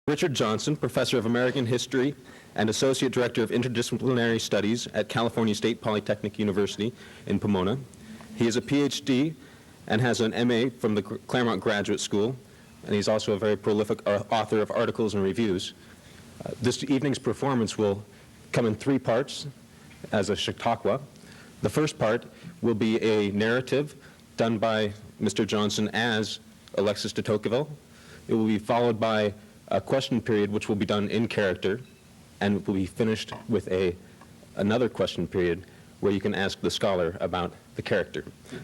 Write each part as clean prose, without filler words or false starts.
Richard Johnson, Professor of American History and Associate Director of Interdisciplinary Studies at California State Polytechnic University in Pomona. He is a PhD and has an MA from the Claremont Graduate School, and he's also a very prolific author of articles and reviews. This evening's performance will come in 3 parts as a Chautauqua. The first part will be a narrative done by Mr. Johnson as Alexis de Tocqueville. It will be followed by a question period which will be done in character, and will be finished with another question period where you can ask the scholar about the character.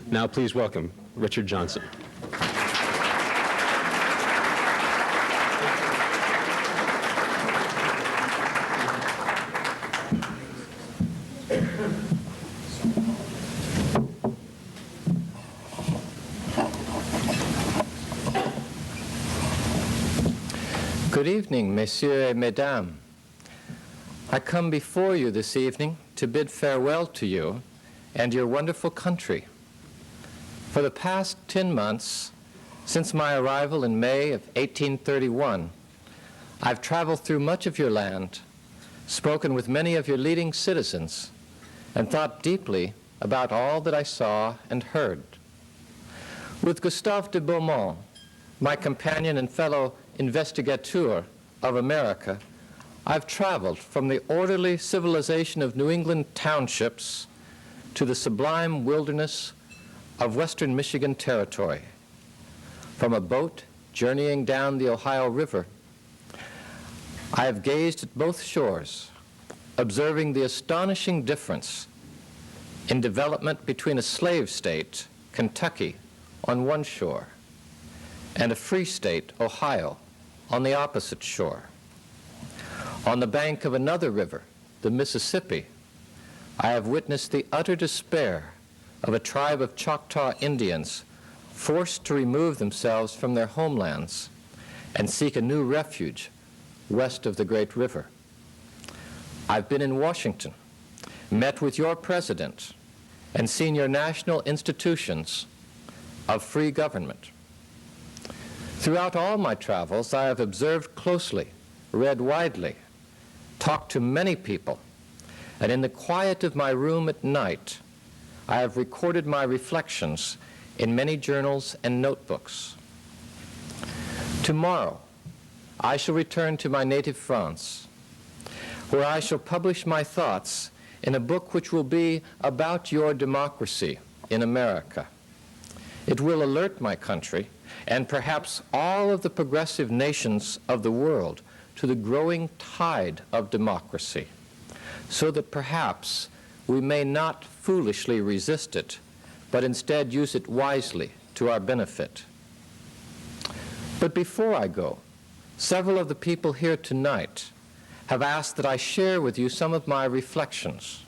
Now please welcome Richard Johnson. Good evening, messieurs et mesdames. I come before you this evening to bid farewell to you and your wonderful country. For the past 10 months, since my arrival in May of 1831, I've traveled through much of your land, spoken with many of your leading citizens, and thought deeply about all that I saw and heard. With Gustave de Beaumont, my companion and fellow investigateur of America, I've traveled from the orderly civilization of New England townships to the sublime wilderness of western Michigan Territory. From a boat journeying down the Ohio River, I have gazed at both shores, observing the astonishing difference in development between a slave state, Kentucky, on one shore, and a free state, Ohio, on the opposite shore. On the bank of another river, the Mississippi, I have witnessed the utter despair of a tribe of Choctaw Indians forced to remove themselves from their homelands and seek a new refuge west of the great river. I've been in Washington, met with your president, and seen your national institutions of free government. Throughout all my travels, I have observed closely, read widely, talked to many people, and in the quiet of my room at night, I have recorded my reflections in many journals and notebooks. Tomorrow, I shall return to my native France, where I shall publish my thoughts in a book which will be about your democracy in America. It will alert my country, and perhaps all of the progressive nations of the world, to the growing tide of democracy, so that perhaps we may not foolishly resist it, but instead use it wisely to our benefit. But before I go, several of the people here tonight have asked that I share with you some of my reflections.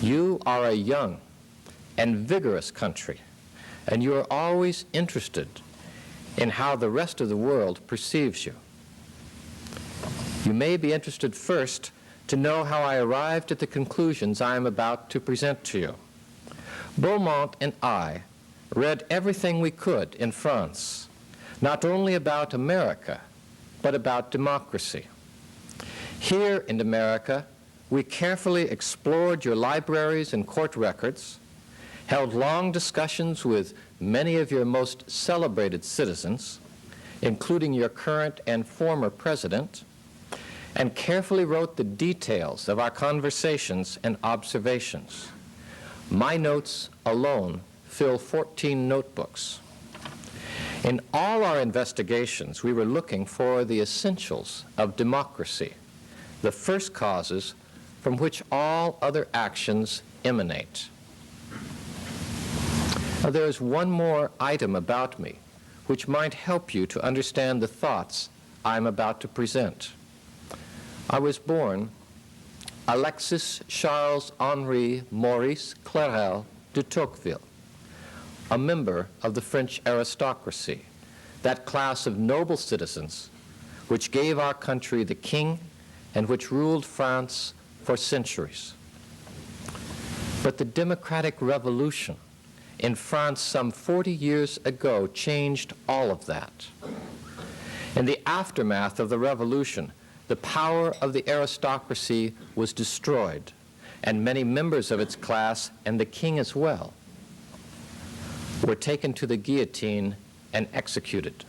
You are a young and vigorous country, and you are always interested in how the rest of the world perceives you. You may be interested first to know how I arrived at the conclusions I am about to present to you. Beaumont and I read everything we could in France, not only about America, but about democracy. Here in America, we carefully explored your libraries and court records, held long discussions with many of your most celebrated citizens, including your current and former president, and carefully wrote the details of our conversations and observations. My notes alone fill 14 notebooks. In all our investigations, we were looking for the essentials of democracy, the first causes from which all other actions emanate. Now, there is one more item about me which might help you to understand the thoughts I'm about to present. I was born Alexis Charles Henri Maurice Clérel de Tocqueville, a member of the French aristocracy, that class of noble citizens which gave our country the king and which ruled France for centuries. But the democratic revolution in France some 40 years ago changed all of that. In the aftermath of the revolution, the power of the aristocracy was destroyed, and many members of its class, and the king as well, were taken to the guillotine and executed.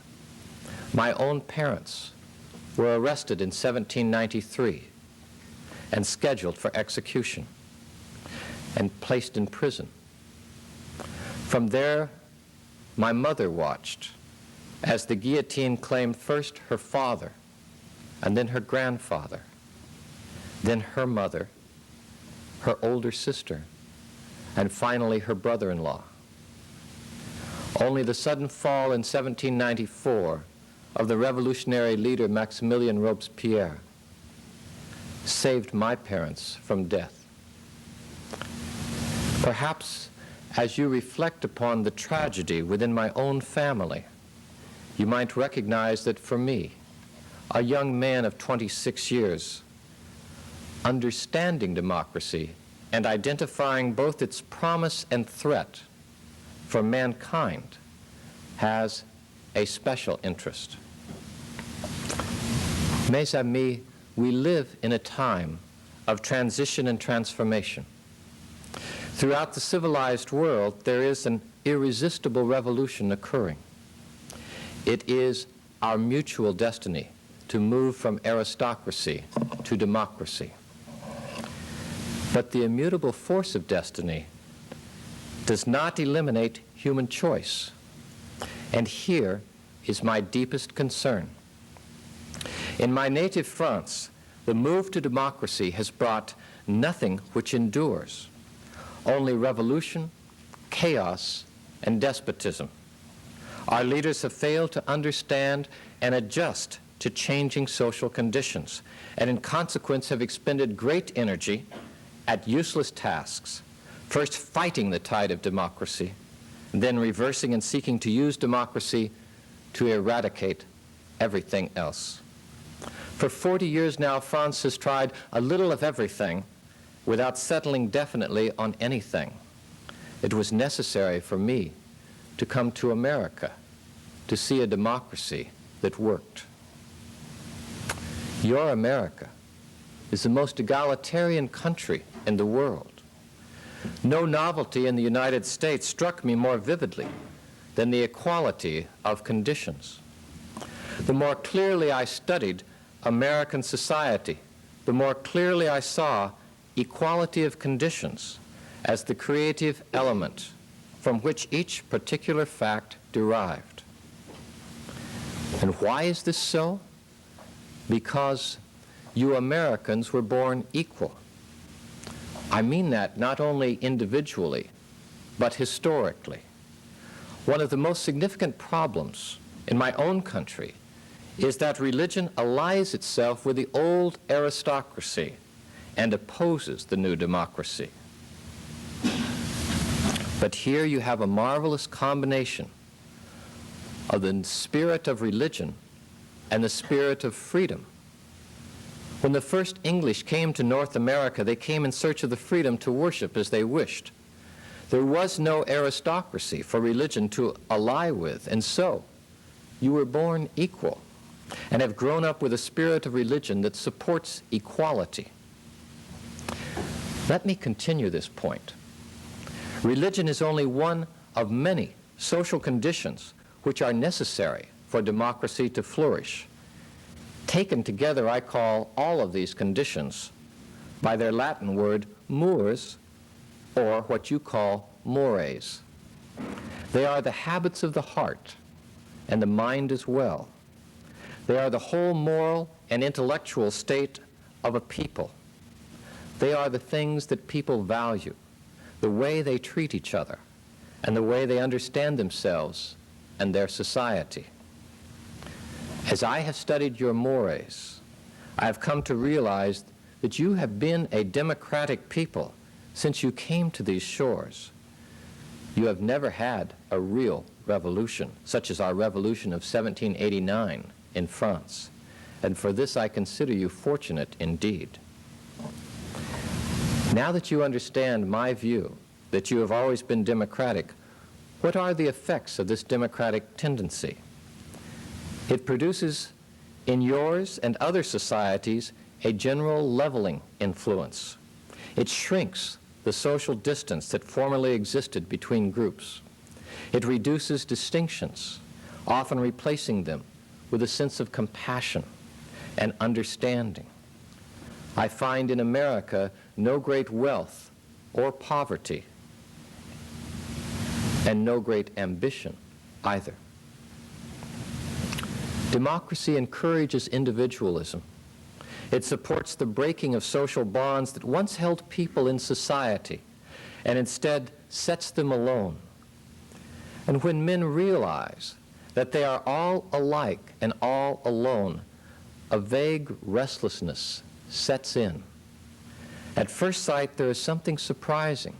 My own parents were arrested in 1793 and scheduled for execution and placed in prison. From there, my mother watched as the guillotine claimed first her father, and then her grandfather, then her mother, her older sister, and finally her brother-in-law. Only the sudden fall in 1794 of the revolutionary leader Maximilien Robespierre saved my parents from death. Perhaps as you reflect upon the tragedy within my own family, you might recognize that for me, a young man of 26 years, understanding democracy and identifying both its promise and threat for mankind has a special interest. Mes amis, we live in a time of transition and transformation. Throughout the civilized world, there is an irresistible revolution occurring. It is our mutual destiny to move from aristocracy to democracy. But the immutable force of destiny does not eliminate human choice. And here is my deepest concern. In my native France, the move to democracy has brought nothing which endures, only revolution, chaos, and despotism. Our leaders have failed to understand and adjust to changing social conditions, and in consequence have expended great energy at useless tasks, first fighting the tide of democracy, then reversing and seeking to use democracy to eradicate everything else. For 40 years now, France has tried a little of everything without settling definitely on anything. It was necessary for me to come to America to see a democracy that worked. Your America is the most egalitarian country in the world. No novelty in the United States struck me more vividly than the equality of conditions. The more clearly I studied American society, the more clearly I saw equality of conditions as the creative element from which each particular fact derived. And why is this so? Because you Americans were born equal. I mean that not only individually, but historically. One of the most significant problems in my own country is that religion allies itself with the old aristocracy and opposes the new democracy. But here you have a marvelous combination of the spirit of religion and the spirit of freedom. When the first English came to North America, they came in search of the freedom to worship as they wished. There was no aristocracy for religion to ally with, and so you were born equal and have grown up with a spirit of religion that supports equality. Let me continue this point. Religion is only one of many social conditions which are necessary for democracy to flourish. Taken together, I call all of these conditions by their Latin word mores, or what you call mores. They are the habits of the heart and the mind as well. They are the whole moral and intellectual state of a people. They are the things that people value, the way they treat each other, and the way they understand themselves and their society. As I have studied your mores, I have come to realize that you have been a democratic people since you came to these shores. You have never had a real revolution, such as our revolution of 1789 in France, and for this I consider you fortunate indeed. Now that you understand my view that you have always been democratic, what are the effects of this democratic tendency? It produces In yours and other societies, a general leveling influence. It shrinks the social distance that formerly existed between groups. It reduces distinctions, often replacing them with a sense of compassion and understanding. I find in America no great wealth or poverty, and no great ambition either. Democracy encourages individualism. It supports the breaking of social bonds that once held people in society and instead sets them alone. And when men realize that they are all alike and all alone, a vague restlessness sets in. At first sight, there is something surprising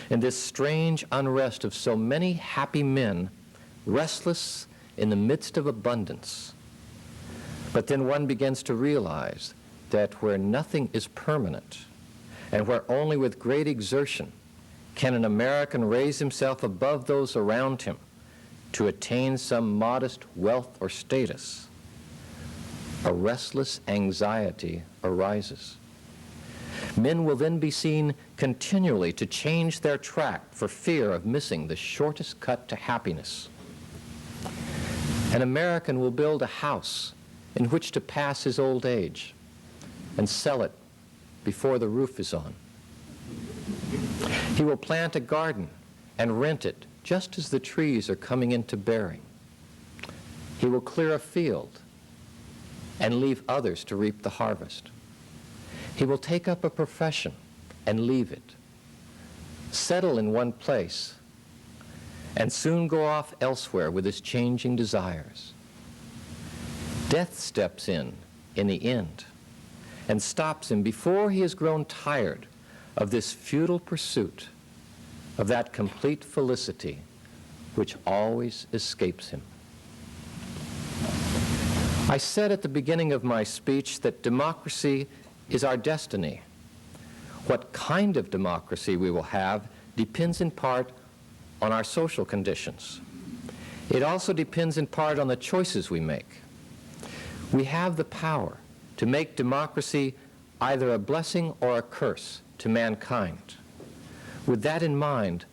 in this strange unrest of so many happy men, restless in the midst of abundance. But then one begins to realize that where nothing is permanent, and where only with great exertion can an American raise himself above those around him to attain some modest wealth or status, a restless anxiety arises. Men will then be seen continually to change their track for fear of missing the shortest cut to happiness. An American will build a house in which to pass his old age and sell it before the roof is on. He will plant a garden and rent it just as the trees are coming into bearing. He will clear a field and leave others to reap the harvest. He will take up a profession and leave it, settle in one place, and soon go off elsewhere with his changing desires. Death steps in the end, and stops him before he has grown tired of this futile pursuit of that complete felicity which always escapes him. I said at the beginning of my speech that democracy is our destiny. What kind of democracy we will have depends in part on our social conditions. It also depends in part on the choices we make. We have the power to make democracy either a blessing or a curse to mankind. With that in mind,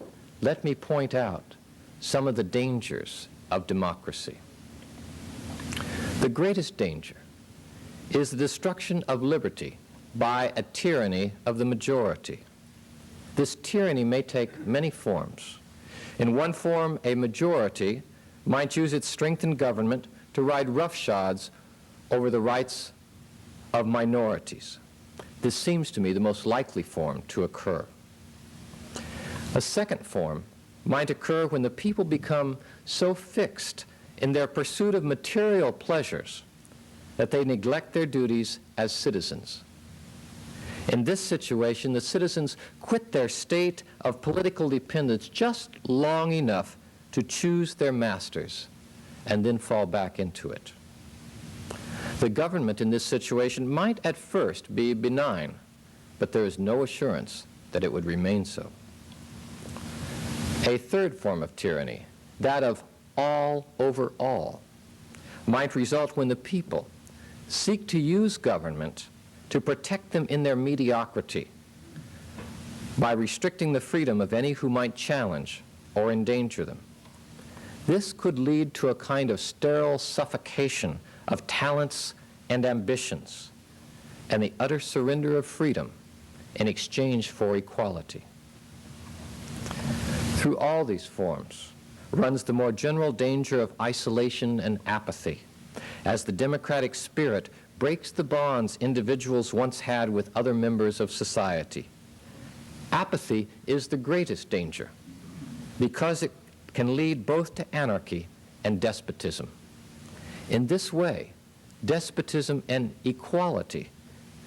let me point out some of the dangers of democracy. The greatest danger is the destruction of liberty by a tyranny of the majority. This tyranny may take many forms. In one form, a majority might use its strength in government to ride roughshods over the rights of minorities. This seems to me the most likely form to occur. A second form might occur when the people become so fixed in their pursuit of material pleasures that they neglect their duties as citizens. In this situation, the citizens quit their state of political dependence just long enough to choose their masters and then fall back into it. The government in this situation might at first be benign, but there is no assurance that it would remain so. A third form of tyranny, that of all over all, might result when the people seek to use government to protect them in their mediocrity by restricting the freedom of any who might challenge or endanger them. This could lead to a kind of sterile suffocation of talents and ambitions, and the utter surrender of freedom in exchange for equality. Through all these forms runs the more general danger of isolation and apathy, as the democratic spirit breaks the bonds individuals once had with other members of society. Apathy is the greatest danger, because it can lead both to anarchy and despotism. In this way, despotism and equality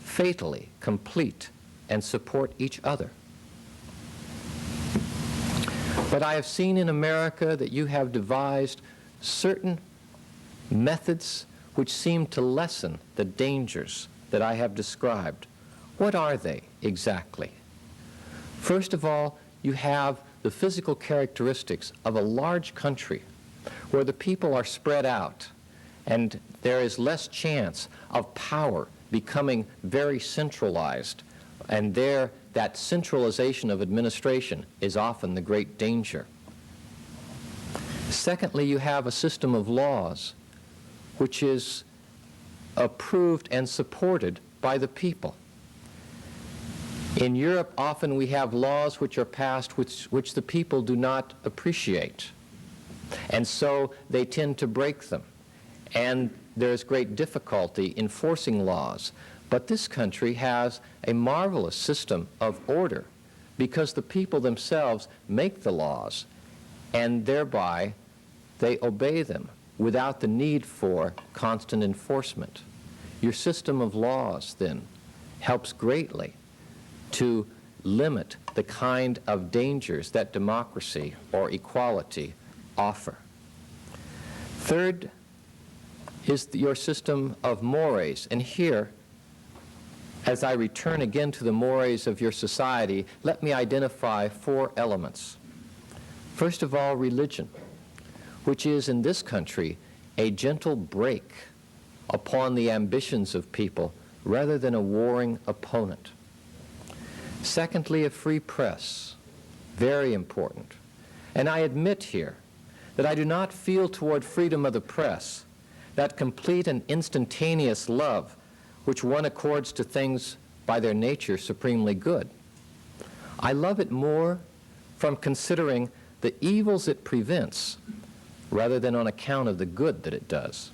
fatally complete and support each other. But I have seen in America that you have devised certain methods which seem to lessen the dangers that I have described. What are they exactly? First of all, you have the physical characteristics of a large country where the people are spread out and there is less chance of power becoming very centralized, and there that centralization of administration is often the great danger. Secondly, you have a system of laws which is approved and supported by the people. In Europe, often we have laws which are passed which the people do not appreciate, and so they tend to break them, and there's great difficulty enforcing laws. But this country has a marvelous system of order because the people themselves make the laws, and thereby they obey them without the need for constant enforcement. Your system of laws, then, helps greatly to limit the kind of dangers that democracy or equality offer. Third is your system of mores, and here, as I return again to the mores of your society, let me identify 4 elements. First of all, religion, which is in this country a gentle brake upon the ambitions of people rather than a warring opponent. Secondly, a free press, very important. And I admit here that I do not feel toward freedom of the press that complete and instantaneous love which one accords to things by their nature supremely good. I love it more from considering the evils it prevents rather than on account of the good that it does.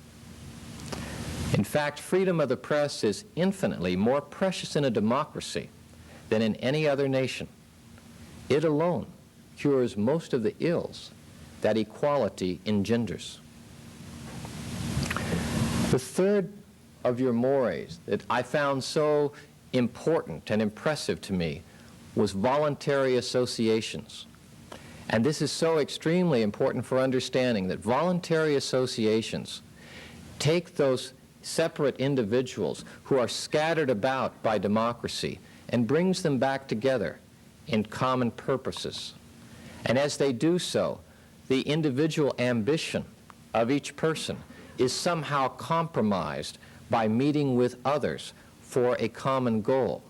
In fact, freedom of the press is infinitely more precious in a democracy than in any other nation. It alone cures most of the ills that equality engenders. The third of your mores that I found so important and impressive to me was voluntary associations. And this is so extremely important for understanding that voluntary associations take those separate individuals who are scattered about by democracy and brings them back together in common purposes. And as they do so, the individual ambition of each person is somehow compromised by meeting with others for a common goal.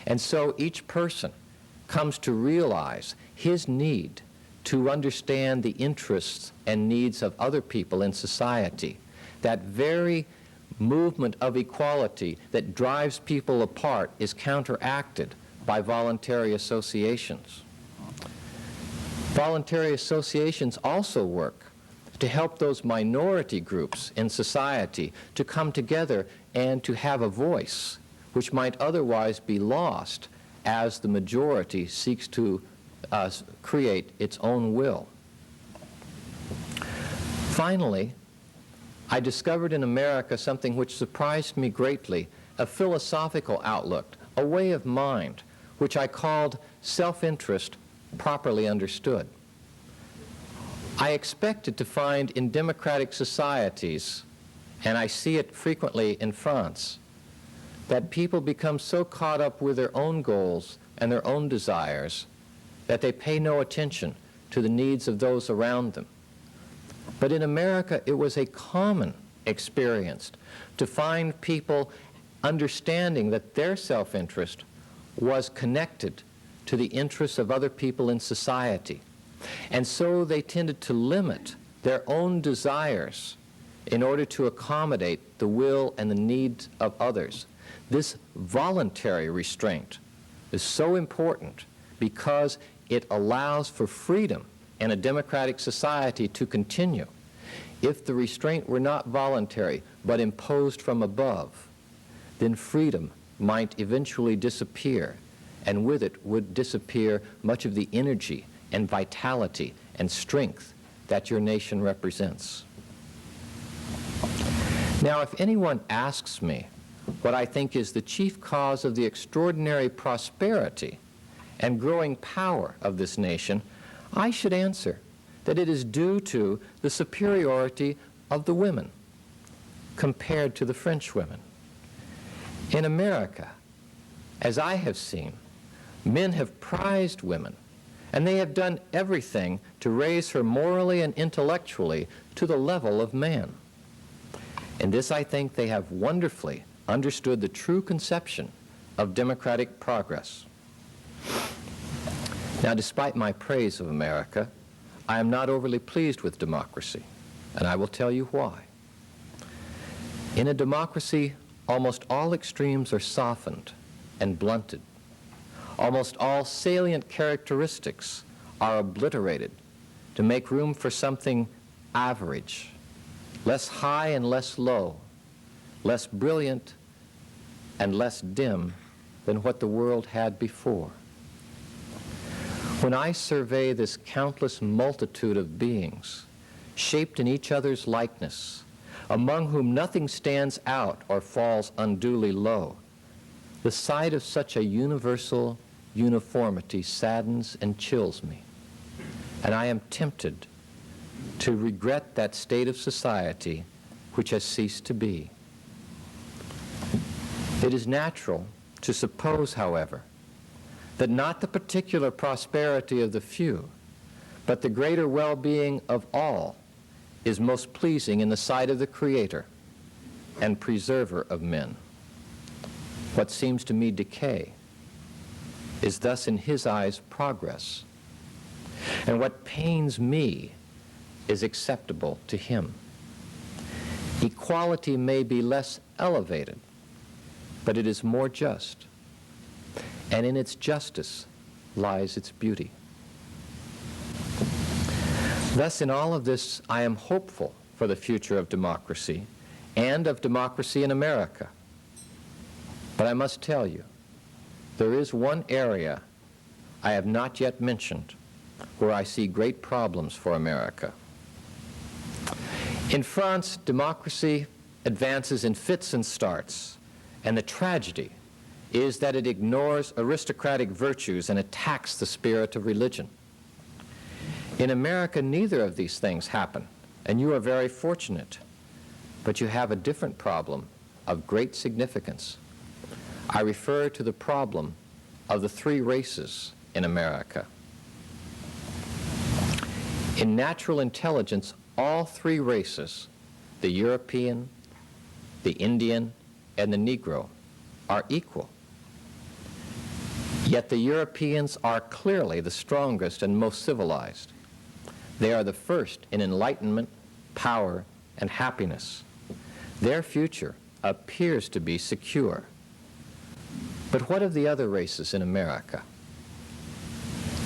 And so each person comes to realize his need to understand the interests and needs of other people in society. That very movement of equality that drives people apart is counteracted by voluntary associations. Voluntary associations also work to help those minority groups in society to come together and to have a voice which might otherwise be lost as the majority seeks to create its own will. Finally, I discovered in America something which surprised me greatly, a philosophical outlook, a way of mind, which I called self-interest properly understood. I expected to find in democratic societies, and I see it frequently in France, that people become so caught up with their own goals and their own desires that they pay no attention to the needs of those around them. But in America, it was a common experience to find people understanding that their self-interest was connected to the interests of other people in society. And so they tended to limit their own desires in order to accommodate the will and the needs of others. This voluntary restraint is so important because it allows for freedom in a democratic society to continue. If the restraint were not voluntary but imposed from above, then freedom might eventually disappear, and with it would disappear much of the energy and vitality and strength that your nation represents. Now, if anyone asks me what I think is the chief cause of the extraordinary prosperity and growing power of this nation, I should answer that it is due to the superiority of the women compared to the French women. In America, as I have seen, men have prized women, and they have done everything to raise her morally and intellectually to the level of man. In this, I think they have wonderfully understood the true conception of democratic progress. Now, despite my praise of America, I am not overly pleased with democracy, and I will tell you why. In a democracy, almost all extremes are softened and blunted. Almost all salient characteristics are obliterated to make room for something average, less high and less low, less brilliant and less dim than what the world had before. When I survey this countless multitude of beings, shaped in each other's likeness, among whom nothing stands out or falls unduly low, the sight of such a universal uniformity saddens and chills me, and I am tempted to regret that state of society which has ceased to be. It is natural to suppose, however, that not the particular prosperity of the few, but the greater well-being of all is most pleasing in the sight of the Creator and preserver of men. What seems to me decay is thus in his eyes progress, and what pains me is acceptable to him. Equality may be less elevated, but it is more just, and in its justice lies its beauty. Thus, in all of this, I am hopeful for the future of democracy and of democracy in America. But I must tell you, there is one area I have not yet mentioned where I see great problems for America. In France, democracy advances in fits and starts, and the tragedy is that it ignores aristocratic virtues and attacks the spirit of religion. In America, neither of these things happen, and you are very fortunate, but you have a different problem of great significance. I refer to the problem of the three races in America. In natural intelligence, all three races, the European, the Indian, and the Negro, are equal. Yet the Europeans are clearly the strongest and most civilized. They are the first in enlightenment, power, and happiness. Their future appears to be secure. But what of the other races in America?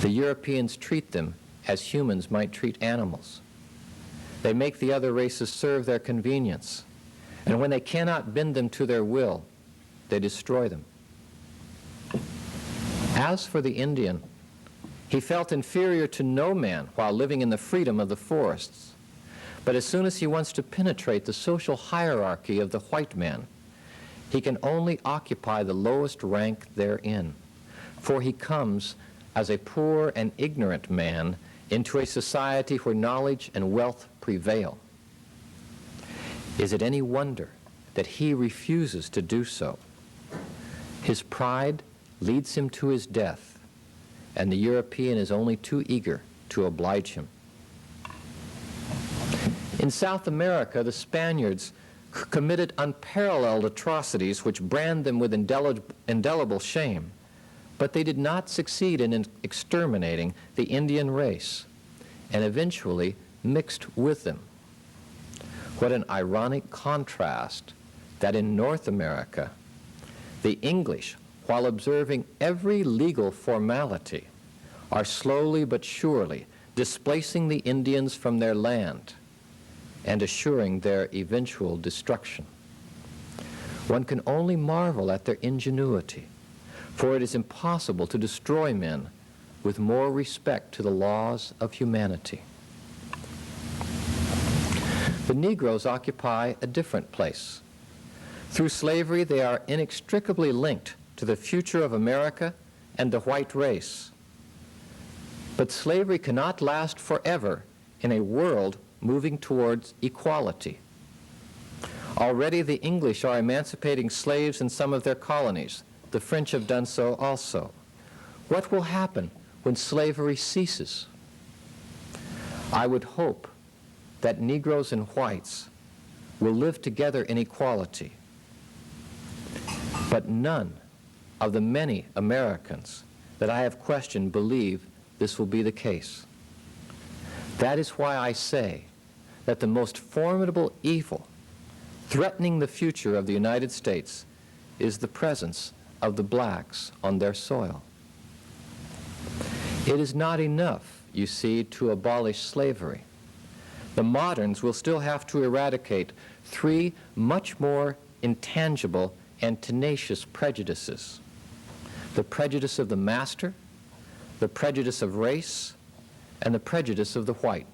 The Europeans treat them as humans might treat animals. They make the other races serve their convenience, and when they cannot bend them to their will, they destroy them. As for the Indian, he felt inferior to no man while living in the freedom of the forests. But as soon as he wants to penetrate the social hierarchy of the white man, he can only occupy the lowest rank therein, for he comes as a poor and ignorant man into a society where knowledge and wealth prevail. Is it any wonder that he refuses to do so? His pride leads him to his death, and the European is only too eager to oblige him. In South America, the Spaniards committed unparalleled atrocities which brand them with indelible shame, but they did not succeed in exterminating the Indian race, and eventually mixed with them. What an ironic contrast that in North America, the English, while observing every legal formality, are slowly but surely displacing the Indians from their land and assuring their eventual destruction. One can only marvel at their ingenuity, for it is impossible to destroy men with more respect to the laws of humanity. The Negroes occupy a different place. Through slavery, they are inextricably linked to the future of America and the white race. But slavery cannot last forever in a world moving towards equality. Already the English are emancipating slaves in some of their colonies. The French have done so also. What will happen when slavery ceases? I would hope that Negroes and whites will live together in equality. But none of the many Americans that I have questioned believe this will be the case. That is why I say that the most formidable evil threatening the future of the United States is the presence of the blacks on their soil. It is not enough, you see, to abolish slavery. The moderns will still have to eradicate three much more intangible and tenacious prejudices: the prejudice of the master, the prejudice of race, and the prejudice of the white.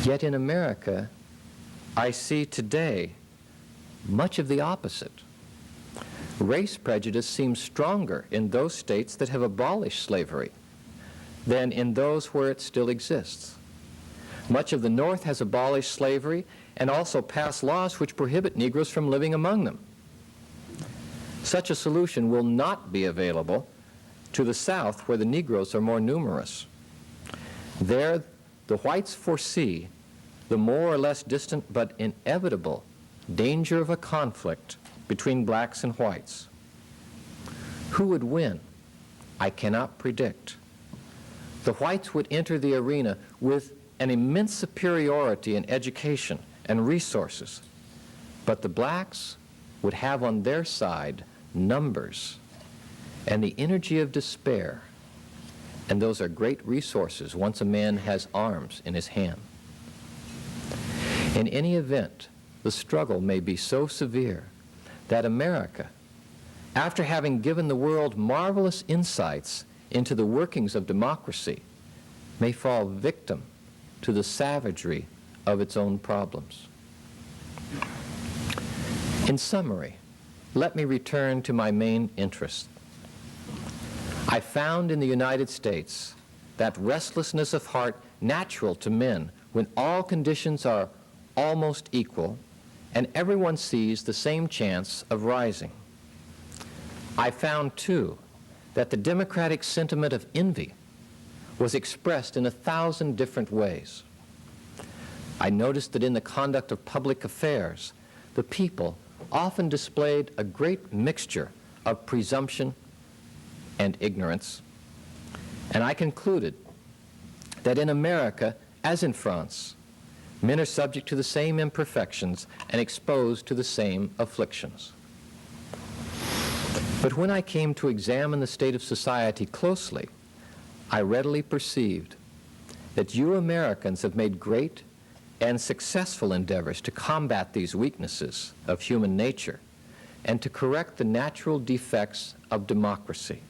Yet in America, I see today much of the opposite. Race prejudice seems stronger in those states that have abolished slavery than in those where it still exists. Much of the North has abolished slavery and also passed laws which prohibit Negroes from living among them. Such a solution will not be available to the South, where the Negroes are more numerous. There, the whites foresee the more or less distant but inevitable danger of a conflict between blacks and whites. Who would win? I cannot predict. The whites would enter the arena with an immense superiority in education and resources, but the blacks would have on their side numbers and the energy of despair, and those are great resources once a man has arms in his hand. In any event, the struggle may be so severe that America, after having given the world marvelous insights into the workings of democracy, may fall victim to the savagery of its own problems. In summary, let me return to my main interest. I found in the United States that restlessness of heart natural to men when all conditions are almost equal and everyone sees the same chance of rising. I found, too, that the democratic sentiment of envy was expressed in 1,000 different ways. I noticed that in the conduct of public affairs, the people often displayed a great mixture of presumption and ignorance. And I concluded that in America, as in France, men are subject to the same imperfections and exposed to the same afflictions. But when I came to examine the state of society closely, I readily perceived that you Americans have made great and successful endeavors to combat these weaknesses of human nature and to correct the natural defects of democracy.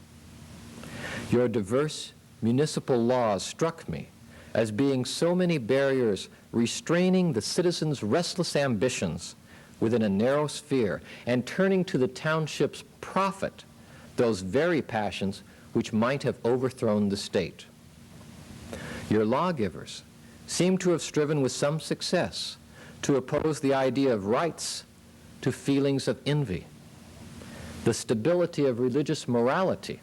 Your diverse municipal laws struck me as being so many barriers restraining the citizens' restless ambitions within a narrow sphere and turning to the township's profit those very passions which might have overthrown the state. Your lawgivers seem to have striven with some success to oppose the idea of rights to feelings of envy, the stability of religious morality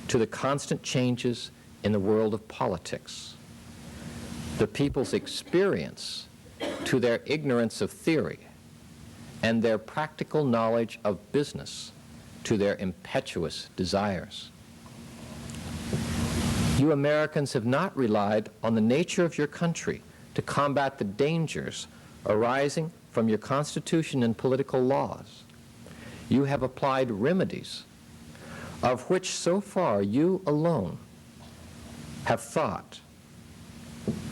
to the constant changes in the world of politics, the people's experience to their ignorance of theory, and their practical knowledge of business to their impetuous desires. You Americans have not relied on the nature of your country to combat the dangers arising from your Constitution and political laws. You have applied remedies of which so far you alone have thought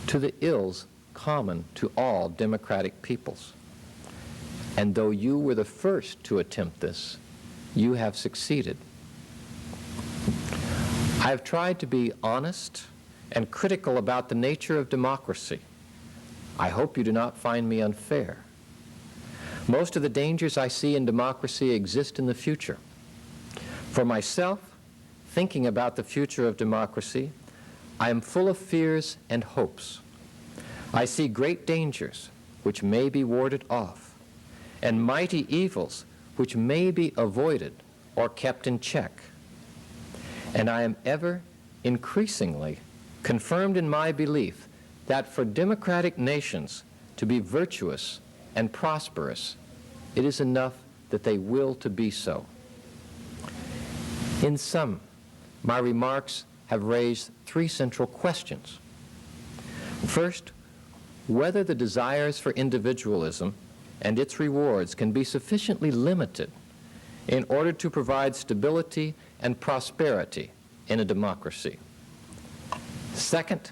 to the ills common to all democratic peoples. And though you were the first to attempt this, you have succeeded. I have tried to be honest and critical about the nature of democracy. I hope you do not find me unfair. Most of the dangers I see in democracy exist in the future. For myself, thinking about the future of democracy, I am full of fears and hopes. I see great dangers which may be warded off, and mighty evils which may be avoided or kept in check. And I am ever increasingly confirmed in my belief that for democratic nations to be virtuous and prosperous, it is enough that they will to be so. In sum, my remarks have raised three central questions. First, whether the desires for individualism and its rewards can be sufficiently limited in order to provide stability and prosperity in a democracy. Second,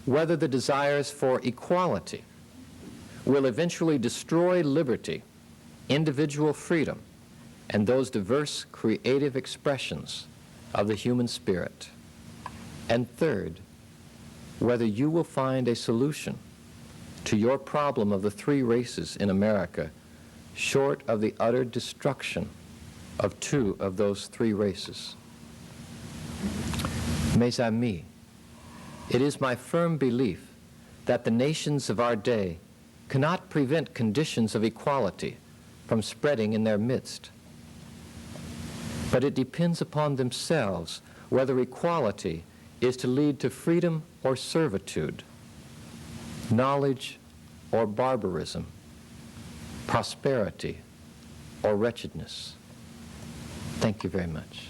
whether the desires for equality will eventually destroy liberty, individual freedom, and those diverse creative expressions of the human spirit. And third, whether you will find a solution to your problem of the three races in America, short of the utter destruction of two of those three races. Mes amis, it is my firm belief that the nations of our day cannot prevent conditions of equality from spreading in their midst. But it depends upon themselves whether equality is to lead to freedom or servitude, knowledge or barbarism, prosperity or wretchedness. Thank you very much.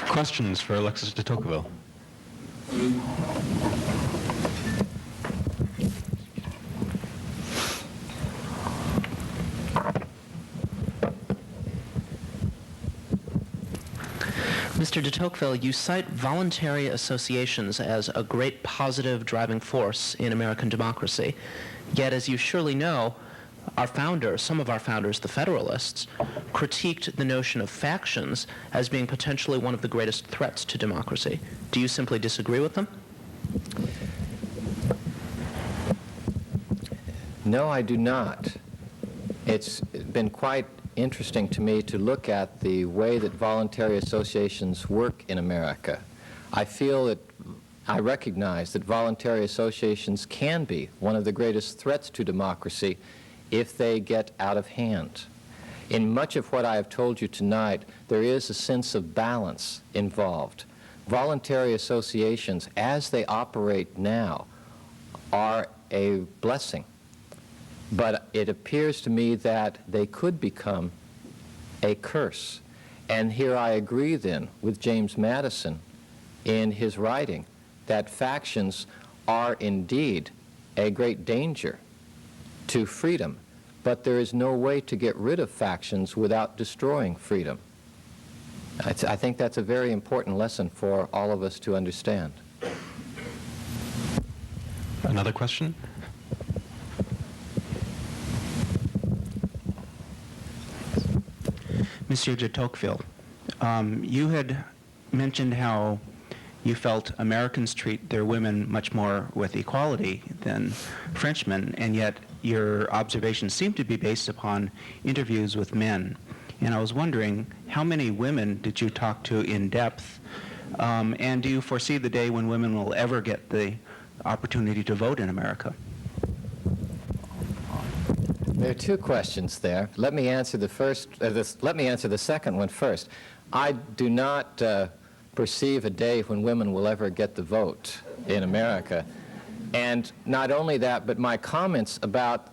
Questions for Alexis de Tocqueville? Mr. de Tocqueville, you cite voluntary associations as a great positive driving force in American democracy. Yet, as you surely know, our founders, some of our founders, the Federalists, critiqued the notion of factions as being potentially one of the greatest threats to democracy. Do you simply disagree with them? No, I do not. It's been quite interesting to me to look at the way that voluntary associations work in America. I recognize that voluntary associations can be one of the greatest threats to democracy if they get out of hand. In much of what I have told you tonight, there is a sense of balance involved. Voluntary associations, as they operate now, are a blessing. But it appears to me that they could become a curse. And here I agree then with James Madison in his writing that factions are indeed a great danger to freedom, but there is no way to get rid of factions without destroying freedom. I think that's a very important lesson for all of us to understand. Another question? Monsieur de Tocqueville, you had mentioned how you felt Americans treat their women much more with equality than Frenchmen, and yet your observations seem to be based upon interviews with men. And I was wondering, how many women did you talk to in depth? And do you foresee the day when women will ever get the opportunity to vote in America? There are two questions there. Let me answer the second one first. I do not perceive a day when women will ever get the vote in America. And not only that, but my comments about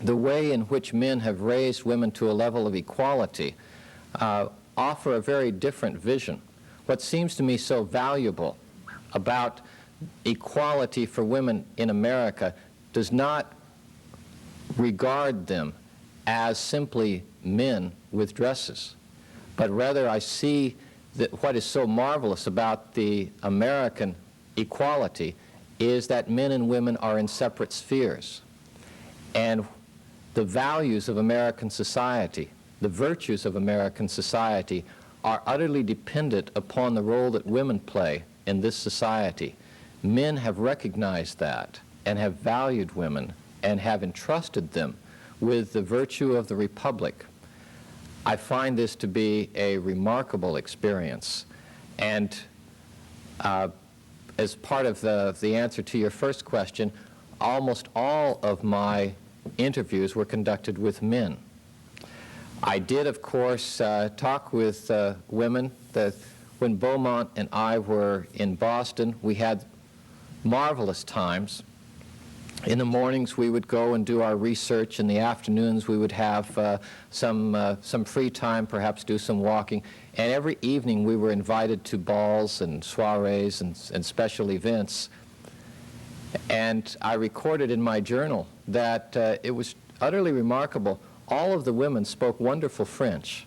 the way in which men have raised women to a level of equality offer a very different vision. What seems to me so valuable about equality for women in America does not regard them as simply men with dresses, but rather I see that what is so marvelous about the American equality is that men and women are in separate spheres. And the values of American society, the virtues of American society, are utterly dependent upon the role that women play in this society. Men have recognized that and have valued women and have entrusted them with the virtue of the Republic. I find this to be a remarkable experience. And as part of the answer to your first question, almost all of my interviews were conducted with men. I did, of course, talk with women. When Beaumont and I were in Boston, we had marvelous times. In the mornings, we would go and do our research. In the afternoons, we would have some free time, perhaps do some walking. And every evening, we were invited to balls and soirees and special events. And I recorded in my journal that it was utterly remarkable. All of the women spoke wonderful French.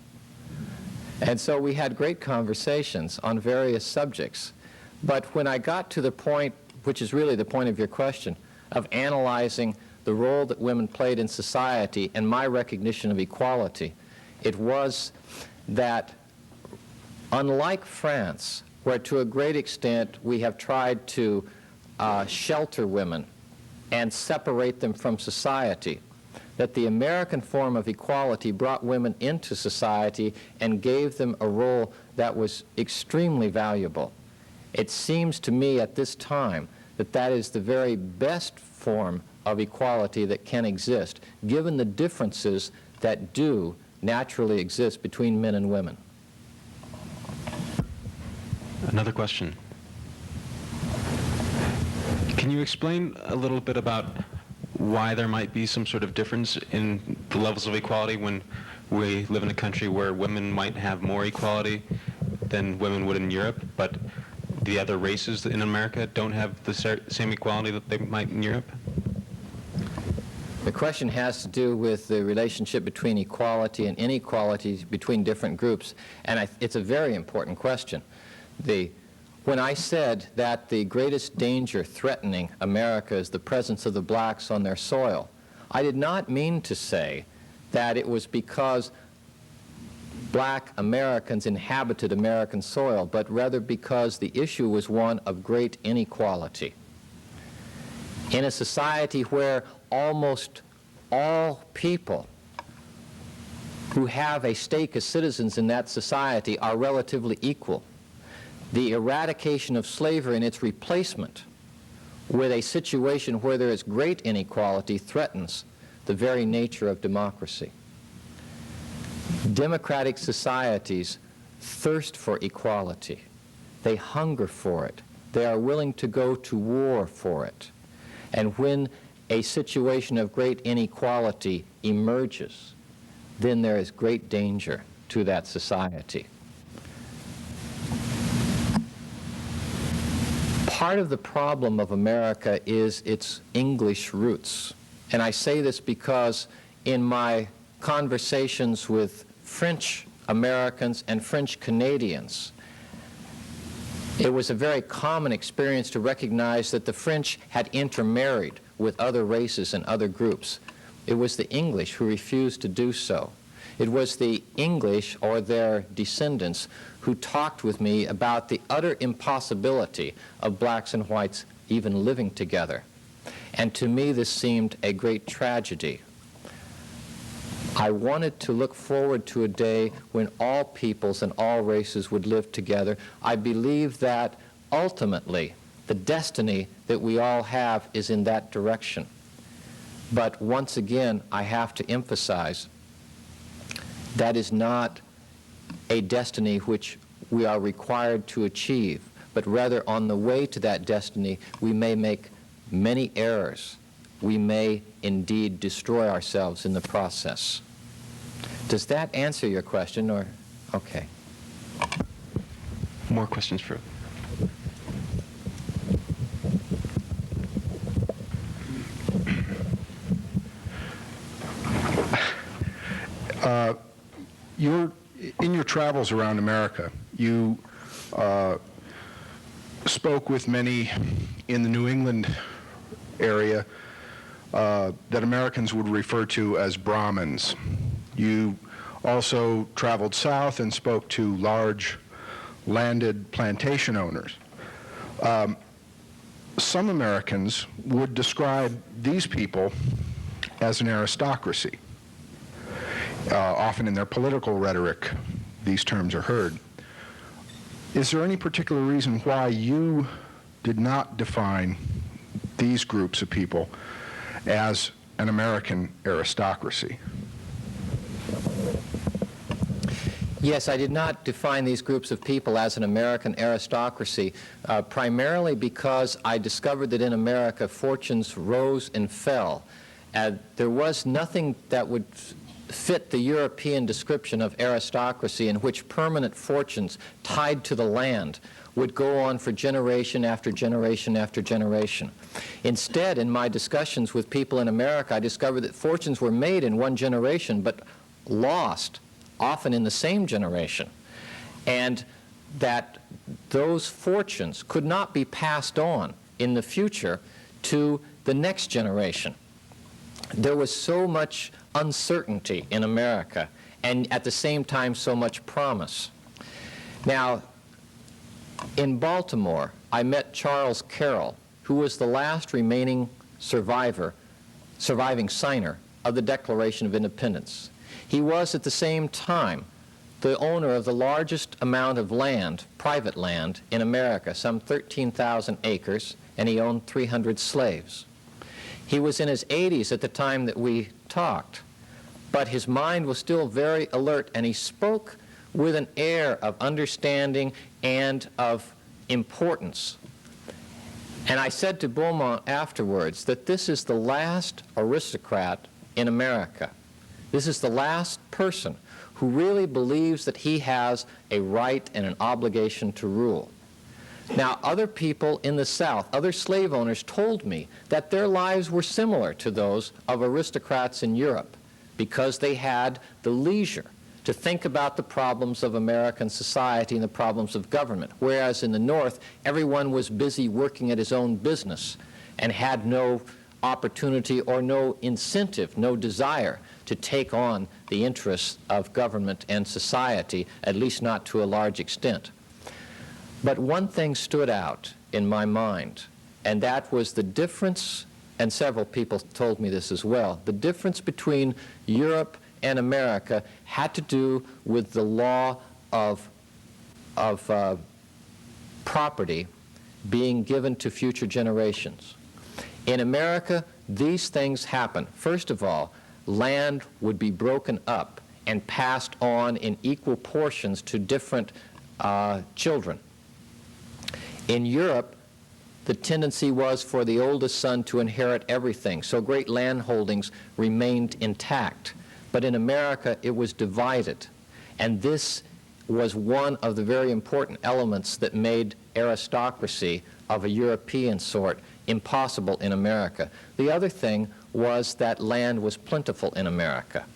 And so we had great conversations on various subjects. But when I got to the point, which is really the point of your question, of analyzing the role that women played in society and my recognition of equality, it was that unlike France, where to a great extent we have tried to shelter women and separate them from society, that the American form of equality brought women into society and gave them a role that was extremely valuable. It seems to me at this time that that is the very best form of equality that can exist, given the differences that do naturally exist between men and women. Another question. Can you explain a little bit about why there might be some sort of difference in the levels of equality when we live in a country where women might have more equality than women would in Europe, but the other races in America don't have the same equality that they might in Europe? The question has to do with the relationship between equality and inequality between different groups, and it's a very important question. When I said that the greatest danger threatening America is the presence of the blacks on their soil, I did not mean to say that it was because black Americans inhabited American soil, but rather because the issue was one of great inequality. In a society where almost all people who have a stake as citizens in that society are relatively equal, the eradication of slavery and its replacement with a situation where there is great inequality threatens the very nature of democracy. Democratic societies thirst for equality. They hunger for it. They are willing to go to war for it. And when a situation of great inequality emerges, then there is great danger to that society. Part of the problem of America is its English roots. And I say this because in my conversations with French Americans and French Canadians, it was a very common experience to recognize that the French had intermarried with other races and other groups. It was the English who refused to do so. It was the English or their descendants who talked with me about the utter impossibility of blacks and whites even living together. And to me, this seemed a great tragedy. I wanted to look forward to a day when all peoples and all races would live together. I believe that ultimately the destiny that we all have is in that direction. But once again, I have to emphasize that is not a destiny which we are required to achieve, but rather on the way to that destiny, we may make many errors. We may indeed destroy ourselves in the process. Does that answer your question, or? Okay. More questions for... In your travels around America, you spoke with many in the New England area that Americans would refer to as Brahmins. You also traveled south and spoke to large landed plantation owners. Some Americans would describe these people as an aristocracy. Often in their political rhetoric, these terms are heard. Is there any particular reason why you did not define these groups of people as an American aristocracy? Yes, I did not define these groups of people as an American aristocracy, primarily because I discovered that in America fortunes rose and fell. There was nothing that would fit the European description of aristocracy in which permanent fortunes tied to the land would go on for generation after generation after generation. Instead, in my discussions with people in America, I discovered that fortunes were made in one generation but lost often in the same generation, and that those fortunes could not be passed on in the future to the next generation. There was so much uncertainty in America, and at the same time so much promise. Now, in Baltimore, I met Charles Carroll, who was the last remaining surviving signer of the Declaration of Independence. He was at the same time the owner of the largest amount of land, private land, in America, some 13,000 acres, and he owned 300 slaves. He was in his 80s at the time that we talked, but his mind was still very alert, and he spoke with an air of understanding and of importance. And I said to Beaumont afterwards that this is the last aristocrat in America. This is the last person who really believes that he has a right and an obligation to rule. Now, other people in the South, other slave owners, told me that their lives were similar to those of aristocrats in Europe because they had the leisure to think about the problems of American society and the problems of government, whereas in the North, everyone was busy working at his own business and had no opportunity or no incentive, no desire to take on the interests of government and society, at least not to a large extent. But one thing stood out in my mind, and that was the difference, and several people told me this as well, the difference between Europe and America had to do with the law of property being given to future generations. In America, these things happen. First of all, land would be broken up and passed on in equal portions to different children. In Europe, the tendency was for the oldest son to inherit everything, so great land holdings remained intact. But in America, it was divided, and this was one of the very important elements that made aristocracy of a European sort impossible in America. The other thing was that land was plentiful in America,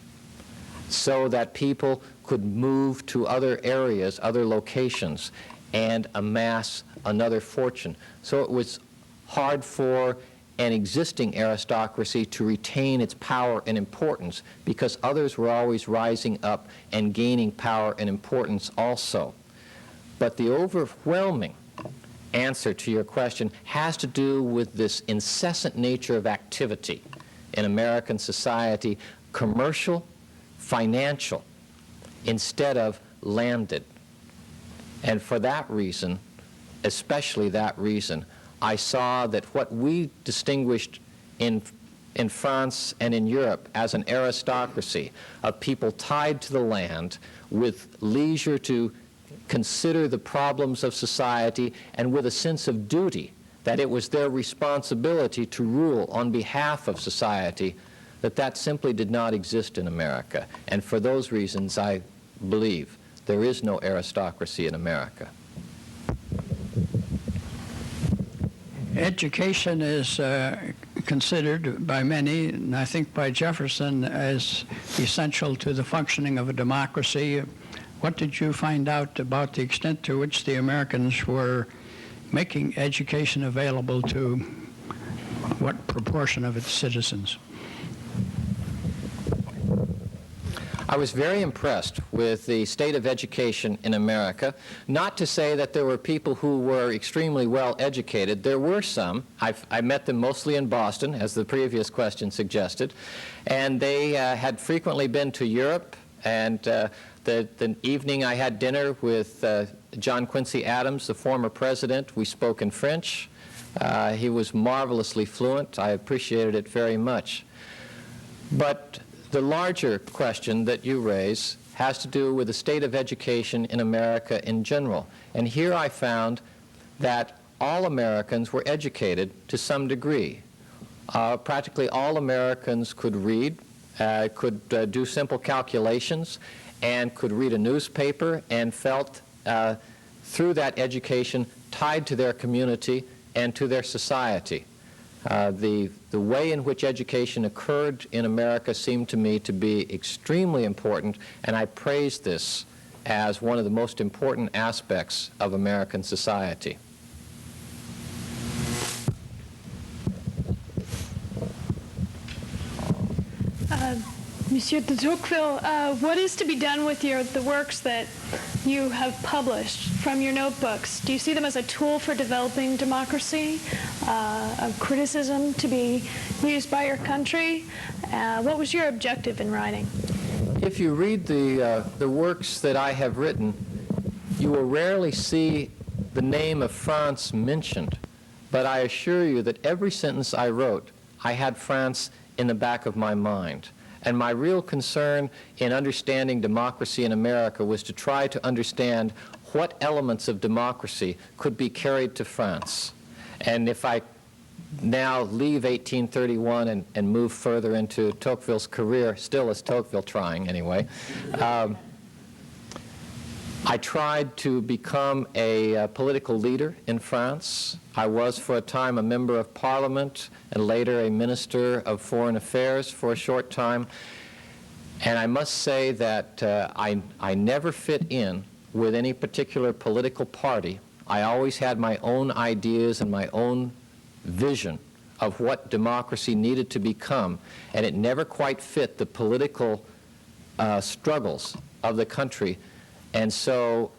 so that people could move to other areas, other locations, and amass another fortune. So it was hard for an existing aristocracy to retain its power and importance because others were always rising up and gaining power and importance also. But the overwhelming answer to your question has to do with this incessant nature of activity in American society, commercial, financial, instead of landed. And for that reason, especially that reason, I saw that what we distinguished in France and in Europe as an aristocracy of people tied to the land with leisure to consider the problems of society and with a sense of duty that it was their responsibility to rule on behalf of society, that simply did not exist in America. And for those reasons, I believe there is no aristocracy in America. Education is considered by many, and I think by Jefferson, as essential to the functioning of a democracy. What did you find out about the extent to which the Americans were making education available to what proportion of its citizens? I was very impressed with the state of education in America. Not to say that there were people who were extremely well educated. There were some. I met them mostly in Boston, as the previous question suggested. And they had frequently been to Europe. And the evening I had dinner with John Quincy Adams, the former president, we spoke in French. He was marvelously fluent. I appreciated it very much. But the larger question that you raise has to do with the state of education in America in general. And here I found that all Americans were educated to some degree. Practically all Americans could read, could do simple calculations, and could read a newspaper, and felt through that education tied to their community and to their society. The way in which education occurred in America seemed to me to be extremely important, and I praise this as one of the most important aspects of American society. Monsieur de Tocqueville, what is to be done with the works that you have published from your notebooks? Do you see them as a tool for developing democracy, a criticism to be used by your country? What was your objective in writing? If you read the works that I have written, you will rarely see the name of France mentioned, but I assure you that every sentence I wrote, I had France in the back of my mind. And my real concern in understanding democracy in America was to try to understand what elements of democracy could be carried to France. And if I now leave 1831 and move further into Tocqueville's career, still as Tocqueville trying anyway, I tried to become a political leader in France. I was for a time a member of Parliament and later a minister of foreign affairs for a short time. And I must say that I never fit in with any particular political party. I always had my own ideas and my own vision of what democracy needed to become, and it never quite fit the political struggles of the country. And so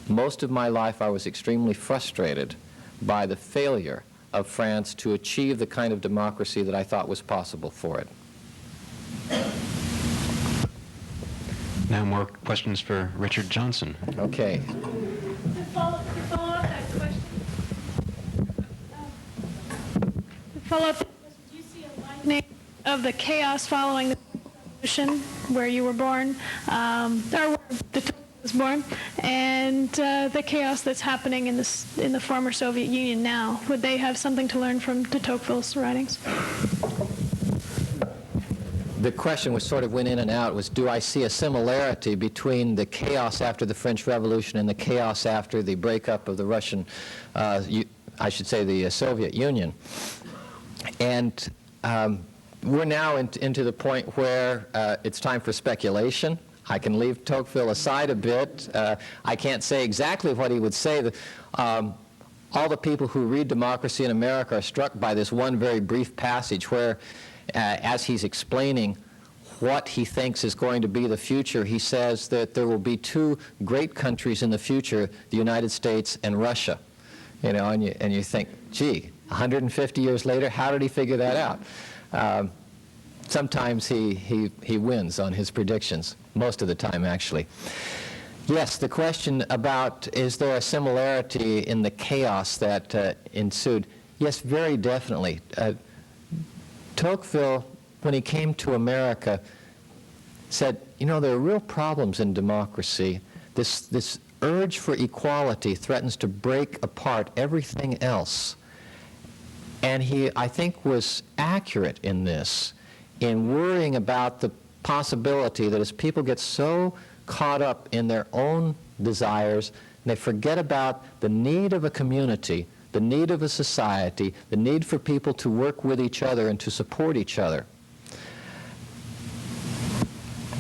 most of my life I was extremely frustrated by the failure of France to achieve the kind of democracy that I thought was possible for it. Now more questions for Richard Johnson. Okay. To follow up that question, do you see a lightening of the chaos following the revolution where you were born, or where the Tocqueville was born, and the chaos that's happening in the former Soviet Union now? Would they have something to learn from de Tocqueville's writings? The question was sort of went in and out, was do I see a similarity between the chaos after the French Revolution and the chaos after the breakup of the Russian, I should say the Soviet Union? And we're now into the point where it's time for speculation. I can leave Tocqueville aside a bit. I can't say exactly what he would say. All the people who read Democracy in America are struck by this one very brief passage where, as he's explaining what he thinks is going to be the future, he says that there will be two great countries in the future, the United States and Russia. You know, and you think, gee, 150 years later, how did he figure that out? Sometimes he wins on his predictions, most of the time actually. Yes, the question about is there a similarity in the chaos that ensued? Yes, very definitely. Tocqueville, when he came to America, said, you know, there are real problems in democracy. This urge for equality threatens to break apart everything else. And he, I think, was accurate in this, in worrying about the possibility that as people get so caught up in their own desires, they forget about the need of a community, the need of a society, the need for people to work with each other and to support each other.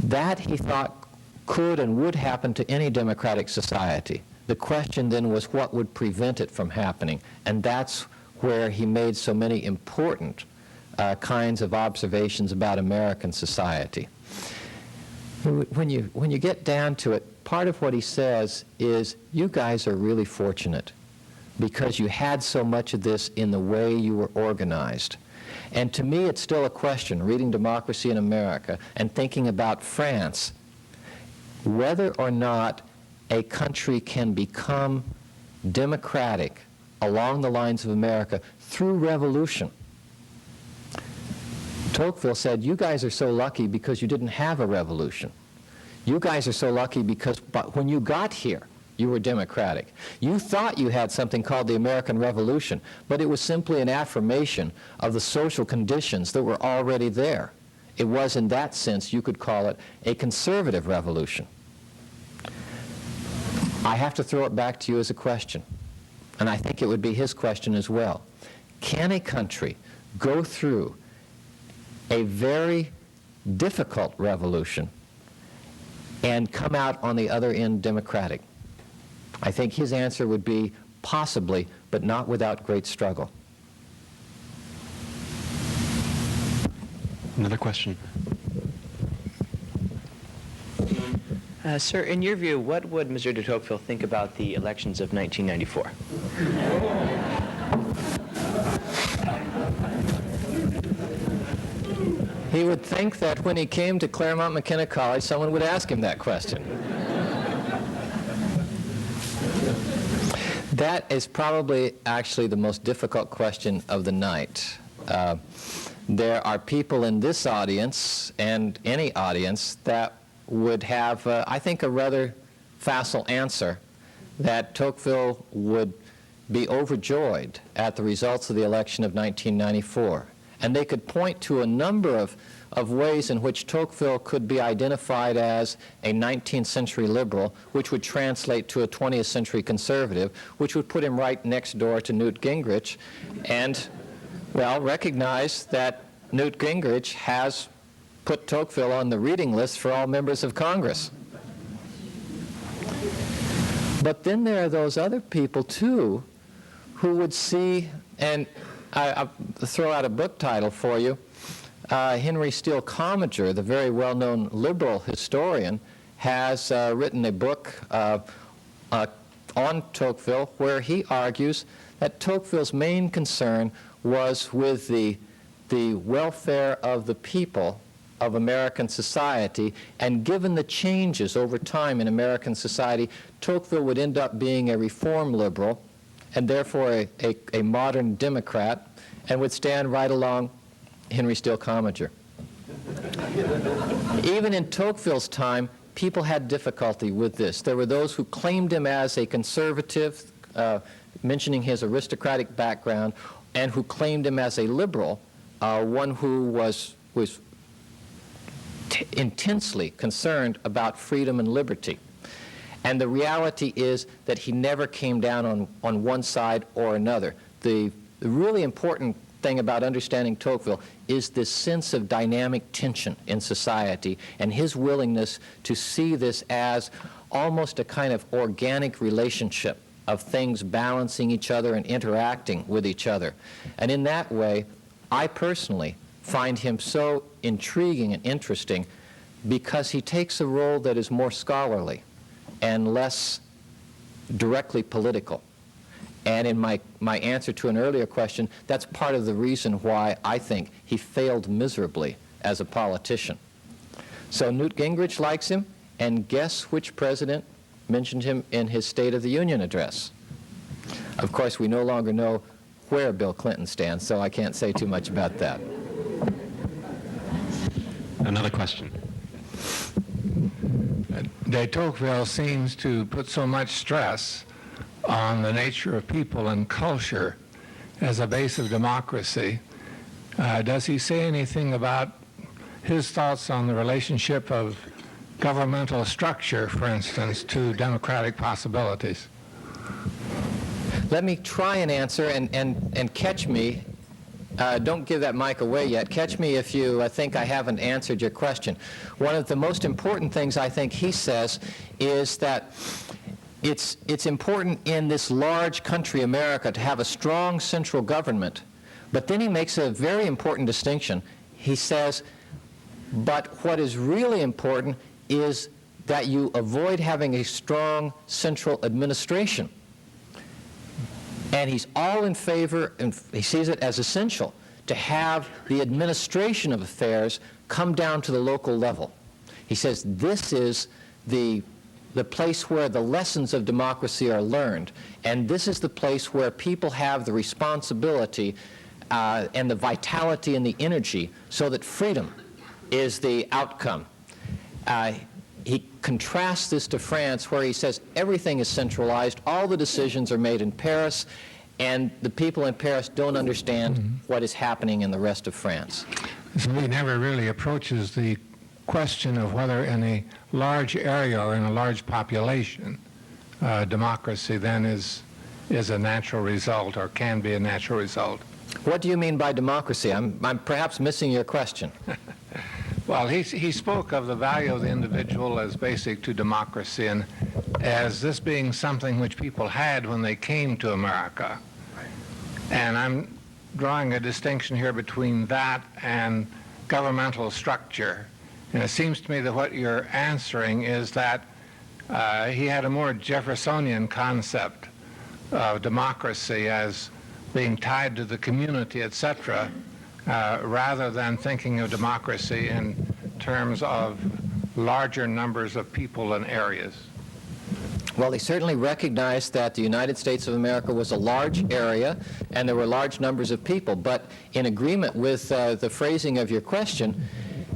That, he thought, could and would happen to any democratic society. The question then was what would prevent it from happening, and that's where he made so many important kinds of observations about American society. When you get down to it, part of what he says is, you guys are really fortunate because you had so much of this in the way you were organized. And to me, it's still a question, reading Democracy in America and thinking about France, whether or not a country can become democratic along the lines of America through revolution. Tocqueville said, you guys are so lucky because you didn't have a revolution. You guys are so lucky because when you got here, you were democratic. You thought you had something called the American Revolution, but it was simply an affirmation of the social conditions that were already there. It was, in that sense, you could call it a conservative revolution. I have to throw it back to you as a question, and I think it would be his question as well. Can a country go through a very difficult revolution and come out on the other end democratic? I think his answer would be possibly, but not without great struggle. Another question. Sir, in your view, what would Monsieur de Tocqueville think about the elections of 1994? He would think that when he came to Claremont McKenna College, someone would ask him that question. That is probably actually the most difficult question of the night. There are people in this audience and any audience that would have, I think, a rather facile answer that Tocqueville would be overjoyed at the results of the election of 1994. And they could point to a number of ways in which Tocqueville could be identified as a 19th century liberal, which would translate to a 20th century conservative, which would put him right next door to Newt Gingrich, and, well, recognize that Newt Gingrich has put Tocqueville on the reading list for all members of Congress. But then there are those other people, too, who would see, and I'll throw out a book title for you. Henry Steele Commager, the very well-known liberal historian, has written a book on Tocqueville where he argues that Tocqueville's main concern was with the welfare of the people of American society, and given the changes over time in American society, Tocqueville would end up being a reform liberal and therefore a modern Democrat, and would stand right along Henry Steele Commager. Even in Tocqueville's time, people had difficulty with this. There were those who claimed him as a conservative, mentioning his aristocratic background, and who claimed him as a liberal, one who was intensely concerned about freedom and liberty. And the reality is that he never came down on one side or another. The really important thing about understanding Tocqueville is this sense of dynamic tension in society and his willingness to see this as almost a kind of organic relationship of things balancing each other and interacting with each other. And in that way, I personally find him so intriguing and interesting because he takes a role that is more scholarly and less directly political. And in my answer to an earlier question, that's part of the reason why I think he failed miserably as a politician. So Newt Gingrich likes him, and guess which president mentioned him in his State of the Union address? Of course, we no longer know where Bill Clinton stands, so I can't say too much about that. Another question. De Tocqueville seems to put so much stress on the nature of people and culture as a base of democracy. Does he say anything about his thoughts on the relationship of governmental structure, for instance, to democratic possibilities? Let me try and answer, and catch me. Don't give that mic away yet. Catch me if you think I haven't answered your question. One of the most important things I think he says is that it's important in this large country, America, to have a strong central government. But then he makes a very important distinction. He says, but what is really important is that you avoid having a strong central administration. And he's all in favor, and he sees it as essential, to have the administration of affairs come down to the local level. He says this is the place where the lessons of democracy are learned, and this is the place where people have the responsibility and the vitality and the energy so that freedom is the outcome. He contrasts this to France, where he says everything is centralized, all the decisions are made in Paris, and the people in Paris don't understand what is happening in the rest of France. So he never really approaches the question of whether in a large area or in a large population, democracy then is a natural result or can be a natural result. What do you mean by democracy? I'm perhaps missing your question. Well, he spoke of the value of the individual as basic to democracy and as this being something which people had when they came to America. And I'm drawing a distinction here between that and governmental structure. And it seems to me that what you're answering is that he had a more Jeffersonian concept of democracy as being tied to the community, etc., rather than thinking of democracy in terms of larger numbers of people and areas. Well, he certainly recognized that the United States of America was a large area and there were large numbers of people, but in agreement with the phrasing of your question,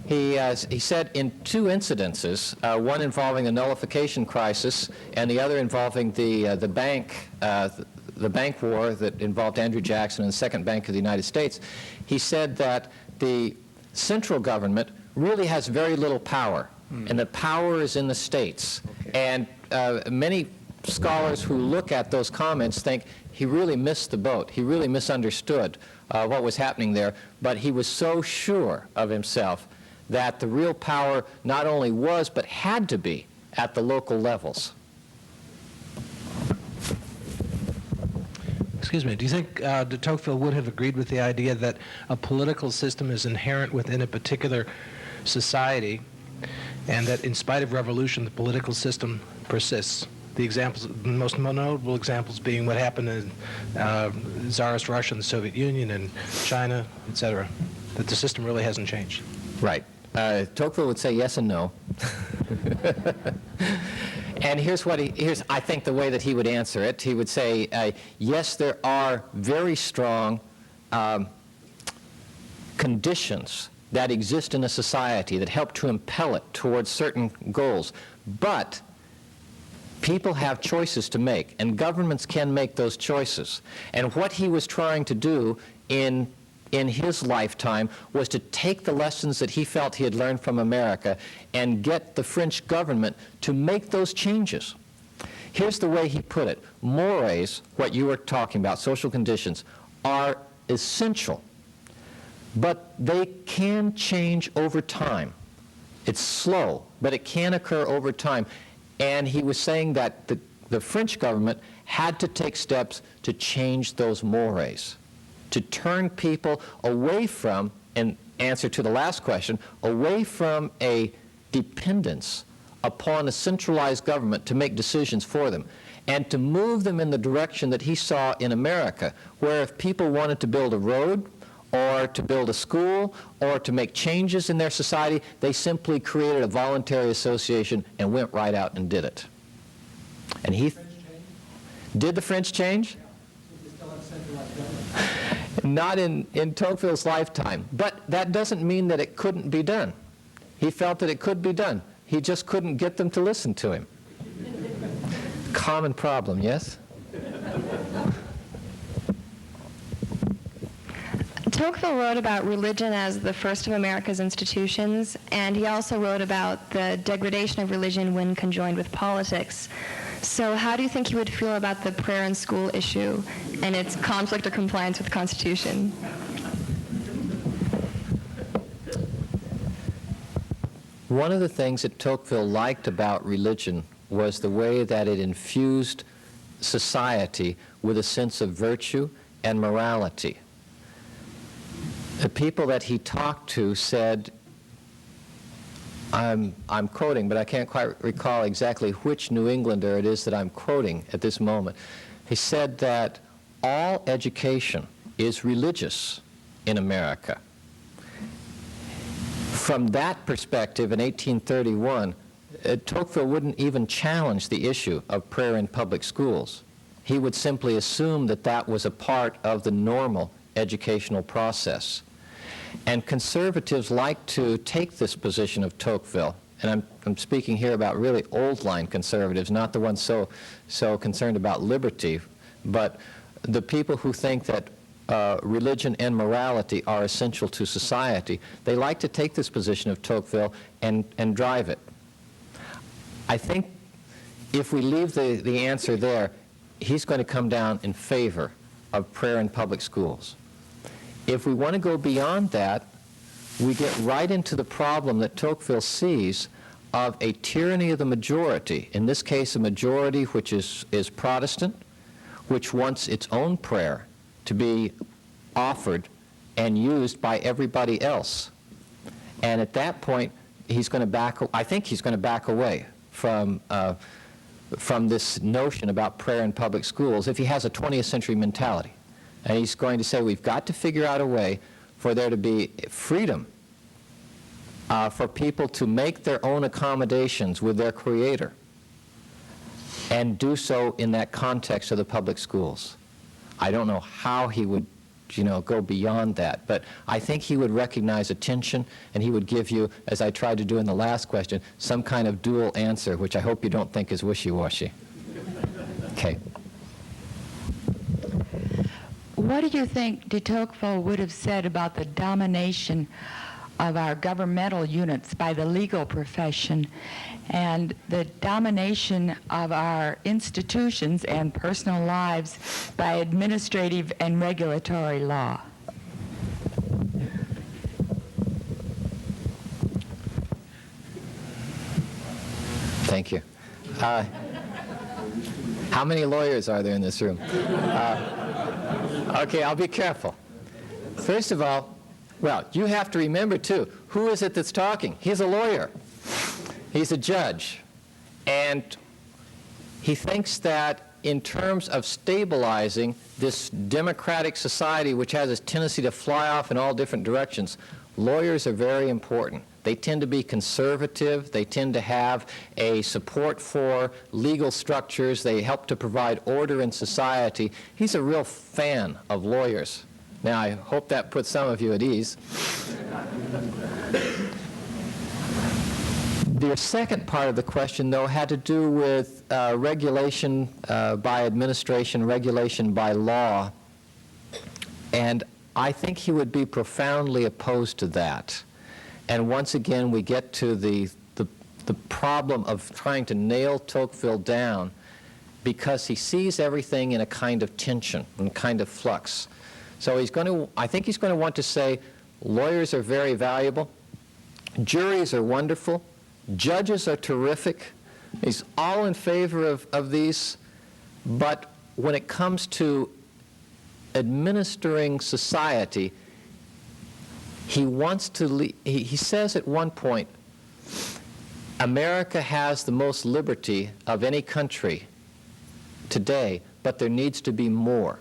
he said in two incidences, one involving the nullification crisis and the other involving the bank war that involved Andrew Jackson and the Second Bank of the United States, he said that the central government really has very little power, and that power is in the states. And many scholars who look at those comments think he really missed the boat. He really misunderstood what was happening there, but he was so sure of himself that the real power not only was but had to be at the local levels. Excuse me, do you think de Tocqueville would have agreed with the idea that a political system is inherent within a particular society and that in spite of revolution, the political system persists? The examples, the most notable examples being what happened in Tsarist Russia and the Soviet Union and China, etc., that the system really hasn't changed. Right. Tocqueville would say yes and no. And here's I think the way that he would answer it. He would say, yes, there are very strong conditions that exist in a society that help to impel it towards certain goals, but people have choices to make, and governments can make those choices. And what he was trying to do in his lifetime was to take the lessons that he felt he had learned from America and get the French government to make those changes. Here's the way he put it. Mores, what you were talking about, social conditions, are essential, but they can change over time. It's slow, but it can occur over time. And he was saying that the French government had to take steps to change those mores, to turn people away from, in answer to the last question, away from a dependence upon a centralized government to make decisions for them, and to move them in the direction that he saw in America, where if people wanted to build a road, or to build a school, or to make changes in their society, they simply created a voluntary association and went right out and did it. And he... Did the French change? Not in Tocqueville's lifetime. But that doesn't mean that it couldn't be done. He felt that it could be done. He just couldn't get them to listen to him. Common problem, yes? Tocqueville wrote about religion as the first of America's institutions, and he also wrote about the degradation of religion when conjoined with politics. So how do you think he would feel about the prayer in school issue and its conflict or compliance with the Constitution? One of the things that Tocqueville liked about religion was the way that it infused society with a sense of virtue and morality. The people that he talked to said, I'm quoting, but I can't quite recall exactly which New Englander it is that I'm quoting at this moment. He said that all education is religious in America. From that perspective, in 1831, Tocqueville wouldn't even challenge the issue of prayer in public schools. He would simply assume that that was a part of the normal educational process. And conservatives like to take this position of Tocqueville, and I'm speaking here about really old-line conservatives, not the ones so concerned about liberty, but the people who think that religion and morality are essential to society. They like to take this position of Tocqueville and drive it. I think if we leave the answer there, he's going to come down in favor of prayer in public schools. If we want to go beyond that, we get right into the problem that Tocqueville sees of a tyranny of the majority, in this case a majority which is Protestant, which wants its own prayer to be offered and used by everybody else. And at that point, I think he's going to back away from this notion about prayer in public schools if he has a 20th century mentality. And he's going to say, we've got to figure out a way for there to be freedom for people to make their own accommodations with their Creator and do so in that context of the public schools. I don't know how he would, go beyond that, but I think he would recognize a tension, and he would give you, as I tried to do in the last question, some kind of dual answer, which I hope you don't think is wishy-washy. Okay. What do you think de Tocqueville would have said about the domination of our governmental units by the legal profession and the domination of our institutions and personal lives by administrative and regulatory law? Thank you. How many lawyers are there in this room? Okay, I'll be careful. First of all, well, you have to remember, too, who is it that's talking? He's a lawyer. He's a judge. And he thinks that in terms of stabilizing this democratic society, which has this tendency to fly off in all different directions, lawyers are very important. They tend to be conservative. They tend to have a support for legal structures. They help to provide order in society. He's a real fan of lawyers. Now, I hope that puts some of you at ease. The second part of the question, though, had to do with regulation by administration, regulation by law. And I think he would be profoundly opposed to that. And once again, we get to the problem of trying to nail Tocqueville down because he sees everything in a kind of tension, in a kind of flux. So I think he's going to want to say, lawyers are very valuable, juries are wonderful, judges are terrific. He's all in favor of these, but when it comes to administering society, he wants to he says at one point, America has the most liberty of any country today, but there needs to be more.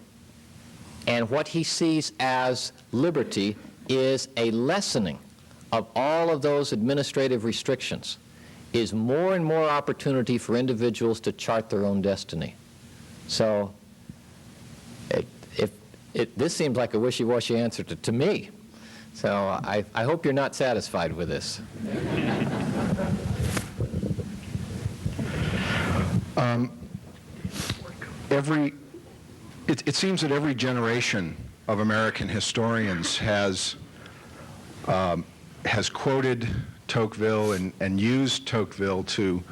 And what he sees as liberty is a lessening of all of those administrative restrictions, is more and more opportunity for individuals to chart their own destiny. So this seems like a wishy-washy answer to me. So I hope you're not satisfied with this. It seems that every generation of American historians has quoted Tocqueville and used Tocqueville to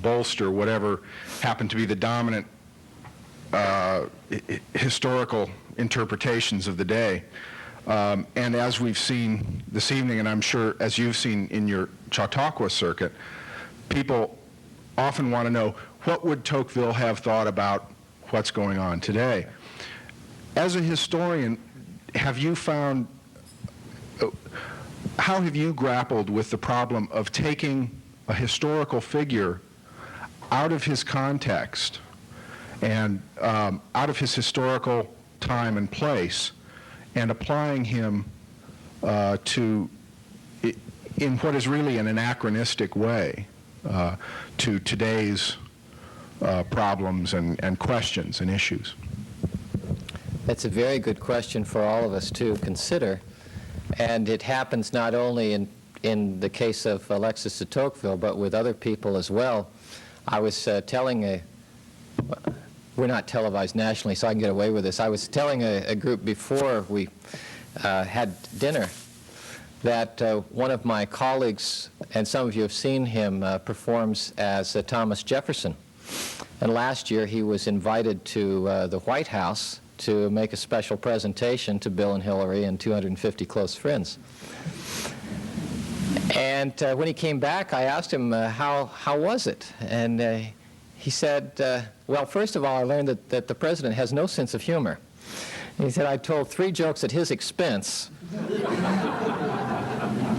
bolster whatever happened to be the dominant historical interpretations of the day. And as we've seen this evening, and I'm sure as you've seen in your Chautauqua circuit, people often want to know, what would Tocqueville have thought about what's going on today? As a historian, have you found, how have you grappled with the problem of taking a historical figure out of his context and out of his historical time and place and applying him in what is really an anachronistic way to today's problems and questions and issues? That's a very good question for all of us to consider. And it happens not only in the case of Alexis de Tocqueville, but with other people as well. I was telling we're not televised nationally, so I can get away with this. I was telling a group before we had dinner that one of my colleagues, and some of you have seen him, performs as Thomas Jefferson. And last year he was invited to the White House to make a special presentation to Bill and Hillary and 250 close friends. And when he came back, I asked him, how was it? And he said, well, first of all, I learned that the president has no sense of humor. And he said, I told 3 jokes at his expense.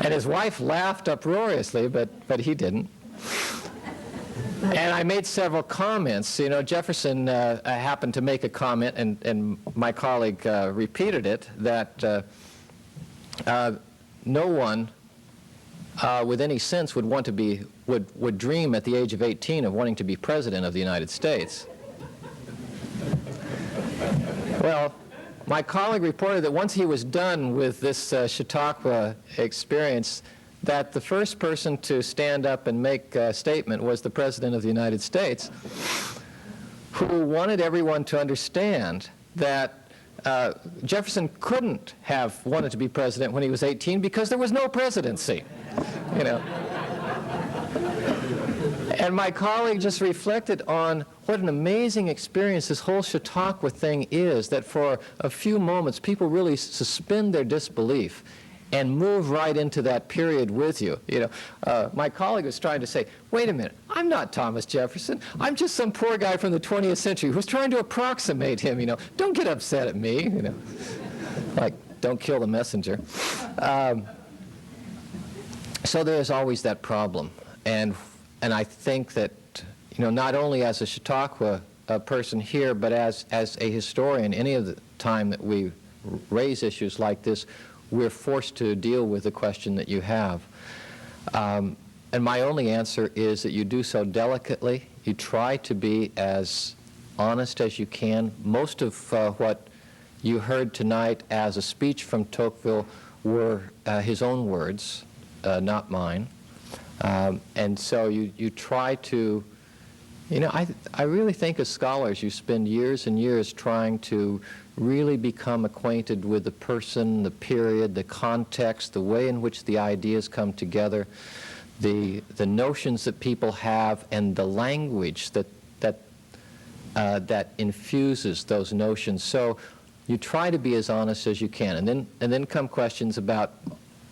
And his wife laughed uproariously, but he didn't. And I made several comments. You know, Jefferson happened to make a comment, and my colleague repeated it, that no one with any sense would want to be, would dream at the age of 18 of wanting to be president of the United States. Well, my colleague reported that once he was done with this Chautauqua experience, that the first person to stand up and make a statement was the President of the United States, who wanted everyone to understand that Jefferson couldn't have wanted to be president when he was 18 because there was no presidency, you know. And my colleague just reflected on what an amazing experience this whole Chautauqua thing is, that for a few moments people really suspend their disbelief and move right into that period with you. You know, my colleague was trying to say, wait a minute, I'm not Thomas Jefferson. I'm just some poor guy from the 20th century who's trying to approximate him, you know. Don't get upset at me, you know. Like, don't kill the messenger. So there's always that problem. And I think that, you know, not only as a Chautauqua person here, but as a historian, any of the time that we raise issues like this, we're forced to deal with the question that you have. And my only answer is that you do so delicately. You try to be as honest as you can. Most of what you heard tonight as a speech from Tocqueville were his own words, not mine. And so you try to, you know, I really think as scholars you spend years and years trying to really become acquainted with the person, the period, the context, the way in which the ideas come together, the notions that people have, and the language that infuses those notions. So you try to be as honest as you can. And then come questions about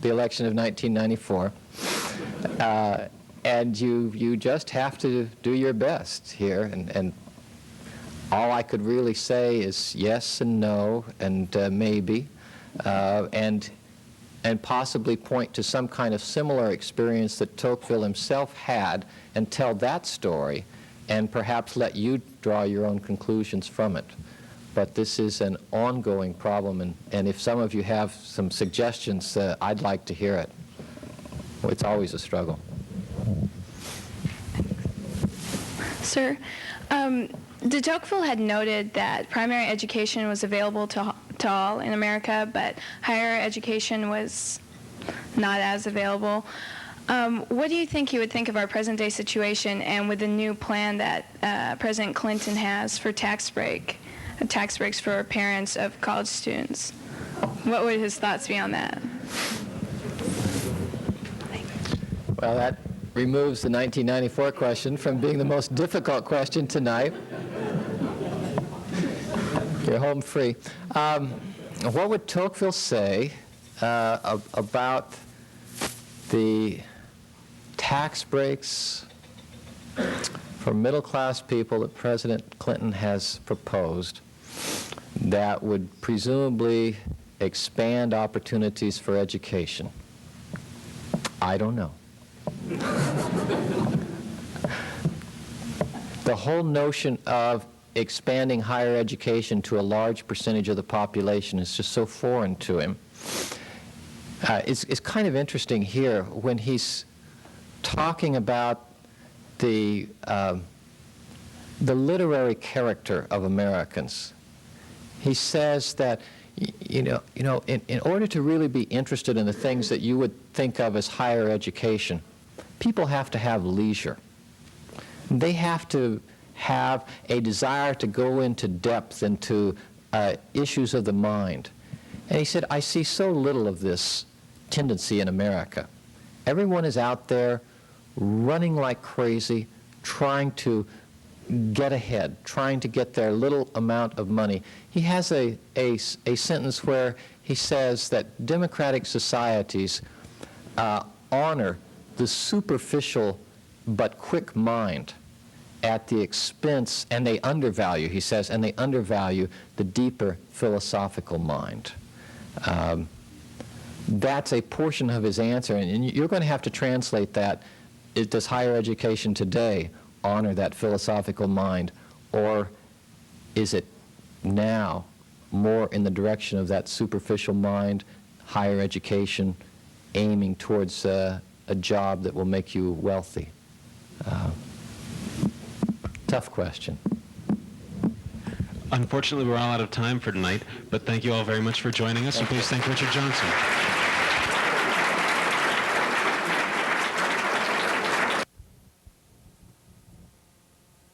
the election of 1994. And you just have to do your best here, and all I could really say is yes and no and maybe, and possibly point to some kind of similar experience that Tocqueville himself had and tell that story, and perhaps let you draw your own conclusions from it. But this is an ongoing problem, and if some of you have some suggestions, I'd like to hear it. It's always a struggle. Sir, de Tocqueville had noted that primary education was available to all in America, but higher education was not as available. What do you think he would think of our present-day situation and with the new plan that President Clinton has for tax breaks for parents of college students? What would his thoughts be on that? Well, that removes the 1994 question from being the most difficult question tonight. You're home free. What would Tocqueville say about the tax breaks for middle-class people that President Clinton has proposed that would presumably expand opportunities for education? I don't know. The whole notion of expanding higher education to a large percentage of the population is just so foreign to him. It's kind of interesting here when he's talking about the literary character of Americans. He says that, in order to really be interested in the things that you would think of as higher education, people have to have leisure. They have to have a desire to go into depth into issues of the mind. And he said, I see so little of this tendency in America. Everyone is out there running like crazy, trying to get ahead, trying to get their little amount of money. He has a sentence where he says that democratic societies honor the superficial but quick mind at the expense, and they undervalue, he says, and they undervalue the deeper philosophical mind. That's a portion of his answer, and you're going to have to translate that. Does higher education today honor that philosophical mind, or is it now more in the direction of that superficial mind, higher education, aiming towards a job that will make you wealthy? Tough question. Unfortunately, we're all out of time for tonight, but thank you all very much for joining us, and please thank Richard Johnson.